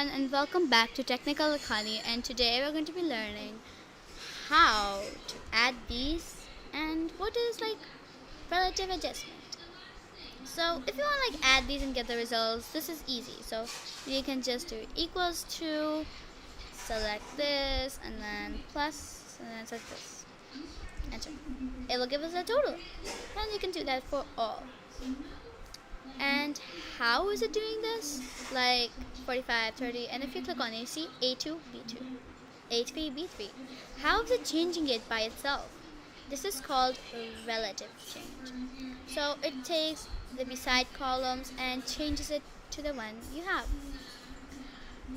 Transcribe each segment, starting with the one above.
everyone, and welcome back to Technical Economy. And today we're going to be learning how to add these and what is like relative adjustment. So if you want to add these and get the results, this is easy. So you can just do equals to, select this, and then plus, and then select this. Enter. It will give us a total, and you can do that for all. And how is it doing this? Like 45, 30, and if you click on it, see A2, B2, A3, B3. How is it changing it by itself? This is called relative change. So it takes the beside columns and changes it to the one you have.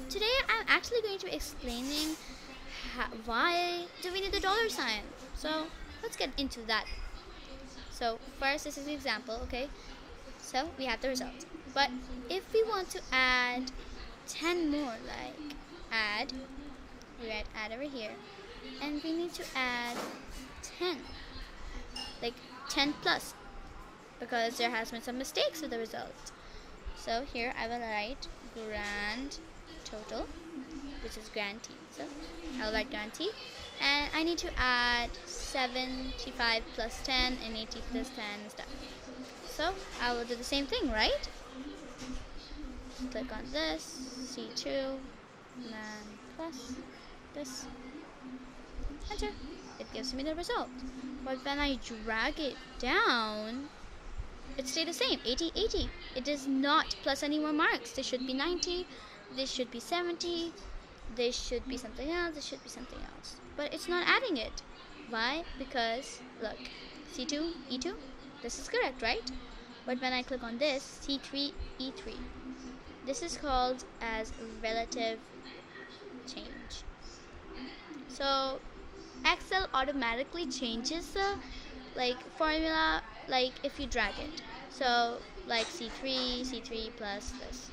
Today I'm actually going to be explaining why do we need the dollar sign. So let's get into that. So first, this is an example, okay? So we have the result. But if we want to add 10 more, like add, we write add over here, and we need to add 10, like 10 plus, because there has been some mistakes with the result. So here I will write grand total, which is grand T. So I'll write grand T, and I need to add 75 plus 10 and 80 plus 10 and stuff. So I will do the same thing, right? Click on this, C2, and then plus this, enter. It gives me the result. But when I drag it down, it stays the same, 80, 80. It does not plus any more marks. This should be 90, this should be 70, this should be something else, this should be something else. But it's not adding it. Why? Because, look, C2, E2, this is correct, right? But when I click on this, C3, E3, this is called as relative change. So Excel automatically changes the formula if you drag it. So like C3 plus this.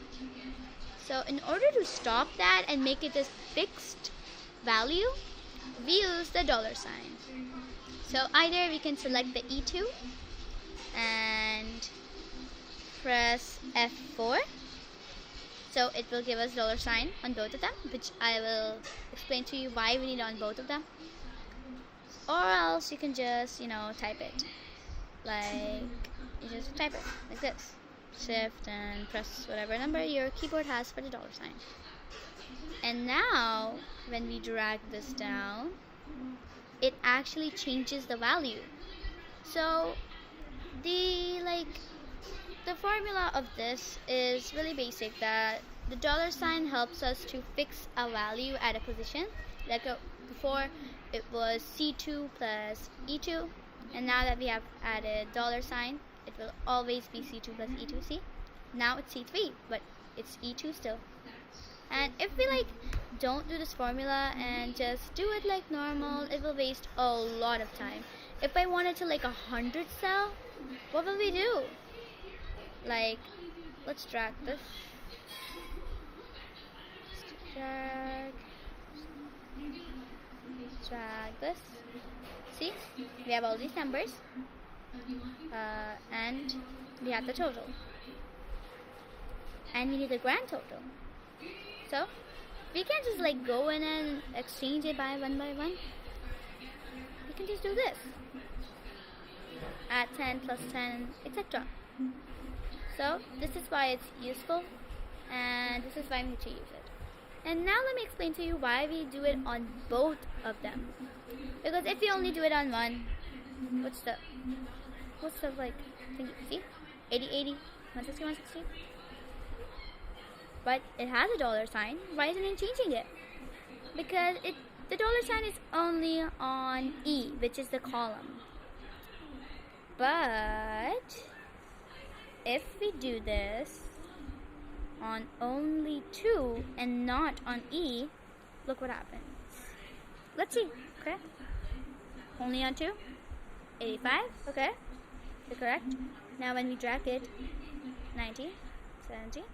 So in order to stop that and make it a fixed value, we use the dollar sign. So either we can select the E2 and press F4, so it will give us dollar sign on both of them, which I will explain to you why we need on both of them. Or else you can just type it, you just type it like this, shift and press whatever number your keyboard has for the dollar sign. And now when we drag this down, it actually changes the value. So the formula of this is really basic, that the dollar sign helps us to fix a value at a position. Before it was C2 plus E2, and now that we have added dollar sign, it will always be C2 plus E2. See, now it's C3, but it's E2 still. And if we don't do this formula and just do it like normal, it will waste a lot of time. If I wanted to 100 cell, what will we do? Let's drag this. Drag this. See, we have all these numbers, and we have the total, and we need the grand total. So we can't just go in and exchange it by one. We can just do this. Add 10 plus 10, etc. So this is why it's useful, and this is why we need to use it. And now let me explain to you why we do it on both of them. Because if you only do it on one, what's the thingy? See? 80, 80, 160, 160. But it has a dollar sign. Why isn't it changing it? Because the dollar sign is only on E, which is the column. But if we do this on only 2 and not on E, look what happens. Let's see. Okay. Only on 2. 85. Okay. You're correct. Now when we drag it, 90, 70,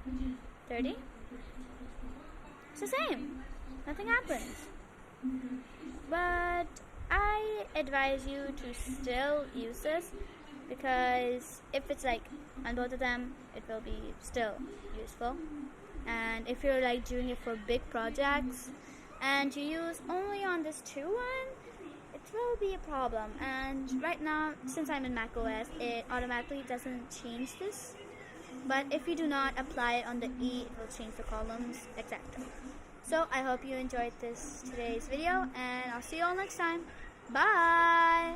30. It's the same. Nothing happens. But I advise you to still use this, because if it's on both of them, it will be still useful. and if you're like doing it for big projects and you use only on this 2-1, it will be a problem. And right now, since I'm in macOS, it automatically doesn't change this, but if you do not apply it on the E, it will change the columns, etc. So I hope you enjoyed today's video, and I'll see you all next time. Bye!